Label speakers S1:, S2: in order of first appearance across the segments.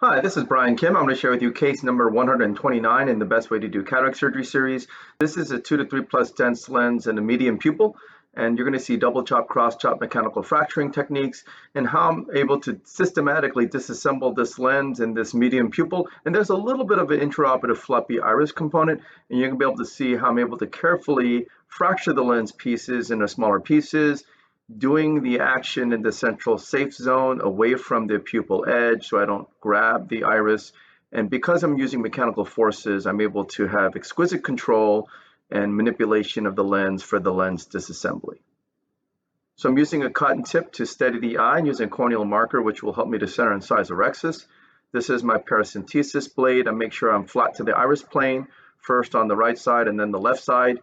S1: Hi, this is Brian Kim. I'm going to share with you case number 129 in the best way to do cataract surgery series. This is a 2 to 3 plus dense lens and a medium pupil, and you're going to see double chop, cross chop mechanical fracturing techniques and how I'm able to systematically disassemble this lens and this medium pupil. And there's a little bit of an intraoperative floppy iris component, and you're going to be able to see how I'm able to carefully fracture the lens pieces into smaller pieces, doing the action in the central safe zone away from the pupil edge so I don't grab the iris. And because I'm using mechanical forces, I'm able to have exquisite control and manipulation of the lens for the lens disassembly. So I'm using a cotton tip to steady the eye and using a corneal marker, which will help me to center incisor-rexis. This is my paracentesis blade. I make sure I'm flat to the iris plane, first on the right side and then the left side.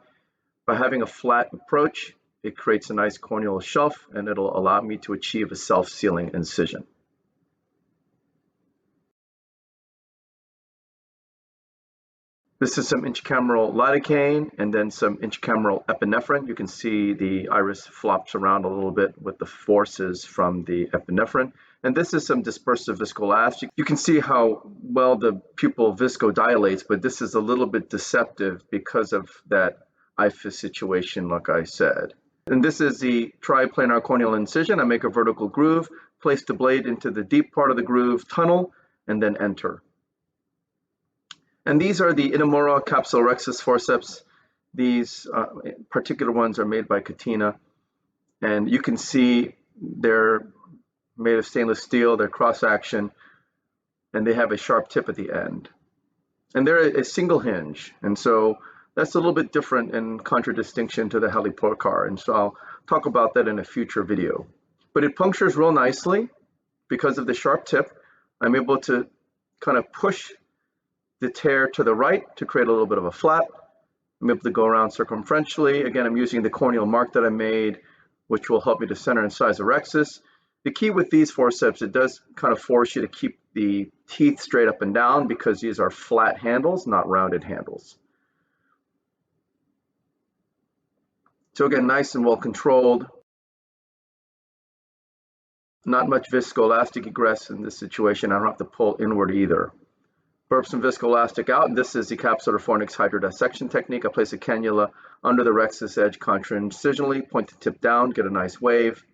S1: By having a flat approach, it creates a nice corneal shelf and it'll allow me to achieve a self-sealing incision. This is some intracameral lidocaine and then some intracameral epinephrine. You can see the iris flops around a little bit with the forces from the epinephrine. And this is some dispersive viscoelastic. You can see how well the pupil viscodilates, but this is a little bit deceptive because of that IFIS situation, like I said. And this is the triplanar corneal incision. I make a vertical groove, place the blade into the deep part of the groove, tunnel, and then enter. And these are the Inamura Capsulorexis forceps. These particular ones are made by Katina. And you can see they're made of stainless steel, they're cross-action, and they have a sharp tip at the end. And they're a single hinge. And so that's a little bit different in contradistinction to the heliporcar, and so I'll talk about that in a future video. But it punctures real nicely because of the sharp tip. I'm able to kind of push the tear to the right to create a little bit of a flap. I'm able to go around circumferentially. Again, I'm using the corneal mark that I made, which will help me to center incisor-rexis. The key with these forceps, it does kind of force you to keep the teeth straight up and down because these are flat handles, not rounded handles. So again, nice and well controlled. Not much viscoelastic egress in this situation. I don't have to pull inward either. Burp some viscoelastic out. This is the Capsulorexis hydrodissection technique. I place a cannula under the rexis edge contra-incisionally, point the tip down, get a nice wave.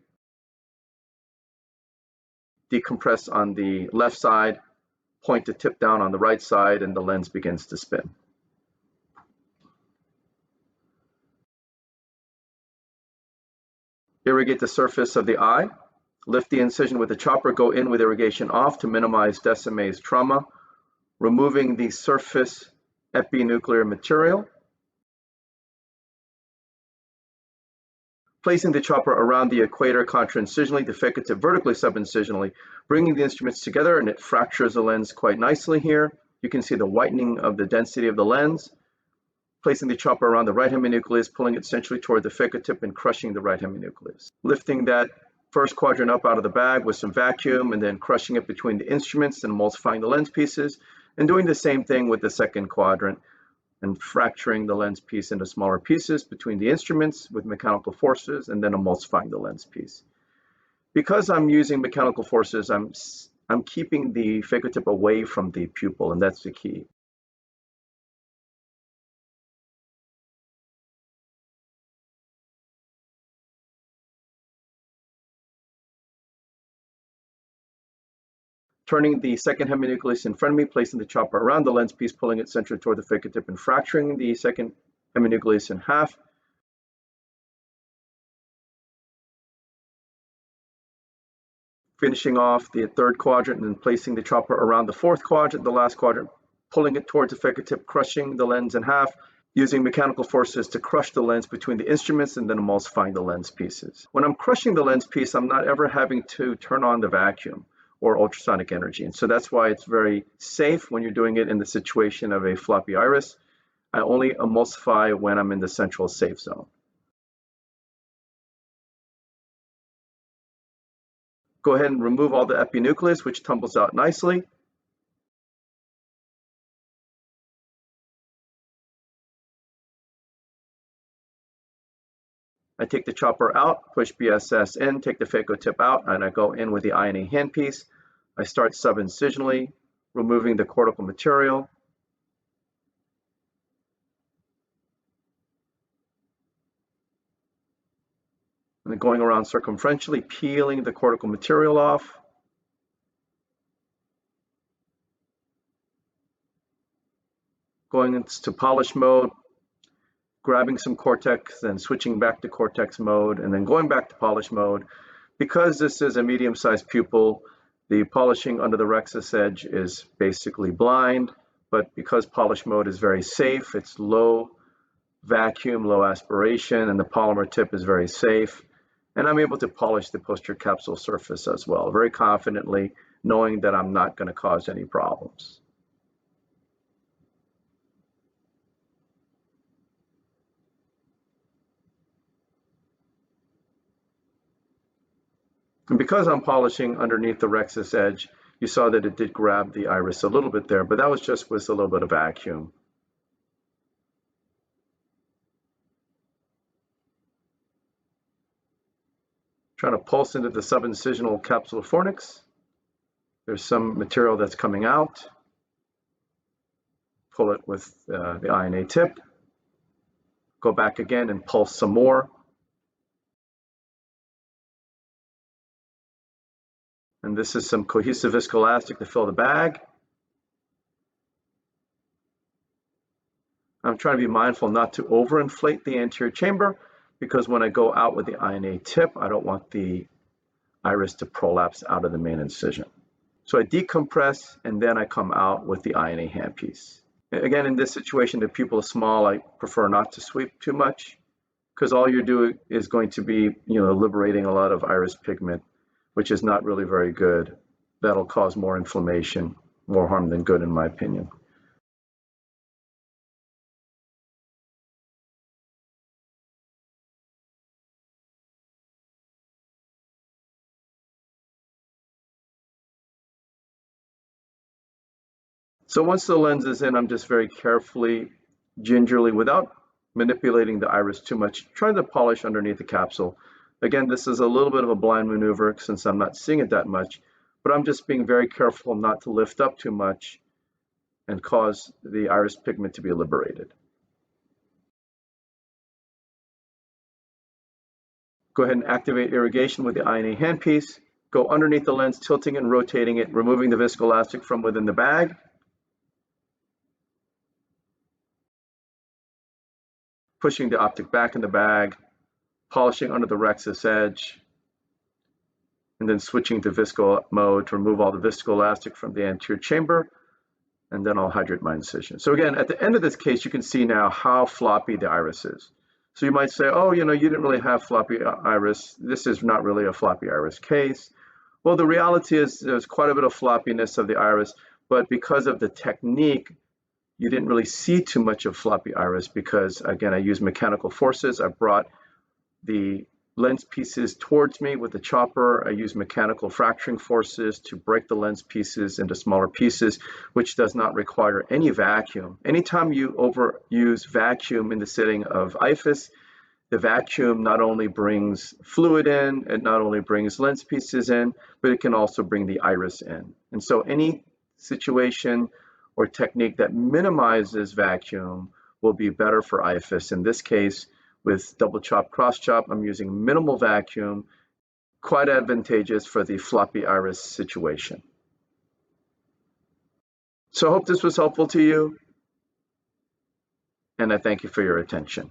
S1: Decompress on the left side, point the tip down on the right side, and the lens begins to spin. Irrigate the surface of the eye, lift the incision with the chopper, go in with irrigation off to minimize Descemet's trauma, removing the surface epinuclear material, placing the chopper around the equator contra-incisionally, the ficcative vertically sub-incisionally, bringing the instruments together, and it fractures the lens quite nicely here. You can see the whitening of the density of the lens. Placing the chopper around the right heminucleus, pulling it centrally toward the ficcative and crushing the right heminucleus. Lifting that first quadrant up out of the bag with some vacuum and then crushing it between the instruments and emulsifying the lens pieces, and doing the same thing with the second quadrant and fracturing the lens piece into smaller pieces between the instruments with mechanical forces and then emulsifying the lens piece. Because I'm using mechanical forces, I'm keeping the ficcative away from the pupil, and that's the key. Turning the second heminucleus in front of me, placing the chopper around the lens piece, pulling it centered toward the ficcative and fracturing the second heminucleus in half. Finishing off the third quadrant and then placing the chopper around the fourth quadrant, the last quadrant, pulling it towards the ficcative, crushing the lens in half, using mechanical forces to crush the lens between the instruments and then emulsifying the lens pieces. When I'm crushing the lens piece, I'm not ever having to turn on the vacuum or ultrasonic energy. And so that's why it's very safe when you're doing it in the situation of a floppy iris. I only emulsify when I'm in the central safe zone. Go ahead and remove all the epinucleus, which tumbles out nicely. I take the chopper out, push BSS in, take the phaco tip out, and I go in with the INA handpiece. I start sub-incisionally, removing the cortical material. And then going around circumferentially, peeling the cortical material off. Going into polish mode, grabbing some cortex, then switching back to cortex mode, and then going back to polish mode. Because this is a medium-sized pupil, the polishing under the rexus edge is basically blind, but because polish mode is very safe, it's low vacuum, low aspiration, and the polymer tip is very safe. And I'm able to polish the posterior capsule surface as well, very confidently, knowing that I'm not going to cause any problems. And because I'm polishing underneath the rexus edge, you saw that it did grab the iris a little bit there, but that was just with a little bit of vacuum. Trying to pulse into the subincisional capsulorexis. There's some material that's coming out. Pull it with the INA tip. Go back again and pulse some more. And this is some cohesive viscoelastic to fill the bag. I'm trying to be mindful not to overinflate the anterior chamber, because when I go out with the INA tip, I don't want the iris to prolapse out of the main incision. So I decompress and then I come out with the INA handpiece. Again, in this situation, the pupil is small. I prefer not to sweep too much, because all you're doing is going to be, liberating a lot of iris pigment, which is not really very good. That'll cause more inflammation, more harm than good, in my opinion. So once the lens is in, I'm just very carefully, gingerly, without manipulating the iris too much, trying to polish underneath the capsule. Again, this is a little bit of a blind maneuver since I'm not seeing it that much, but I'm just being very careful not to lift up too much and cause the iris pigment to be liberated. Go ahead and activate irrigation with the INA handpiece. Go underneath the lens, tilting and rotating it, removing the viscoelastic from within the bag. Pushing the optic back in the bag, polishing under the rexus edge, and then switching to visco mode to remove all the viscoelastic from the anterior chamber, and then I'll hydrate my incision. So again, at the end of this case, you can see now how floppy the iris is. So you might say, oh, you didn't really have floppy iris. This is not really a floppy iris case. Well, the reality is there's quite a bit of floppiness of the iris, but because of the technique, you didn't really see too much of floppy iris because, again, I used mechanical forces. I brought the lens pieces towards me with the chopper. I used mechanical fracturing forces to break the lens pieces into smaller pieces, which does not require any vacuum. Anytime you overuse vacuum in the setting of IFUS, the vacuum not only brings fluid in, it not only brings lens pieces in, but it can also bring the iris in. And so any situation or technique that minimizes vacuum will be better for IFUS. In this case, with double chop, cross chop, I'm using minimal vacuum, quite advantageous for the floppy iris situation. So I hope this was helpful to you, and I thank you for your attention.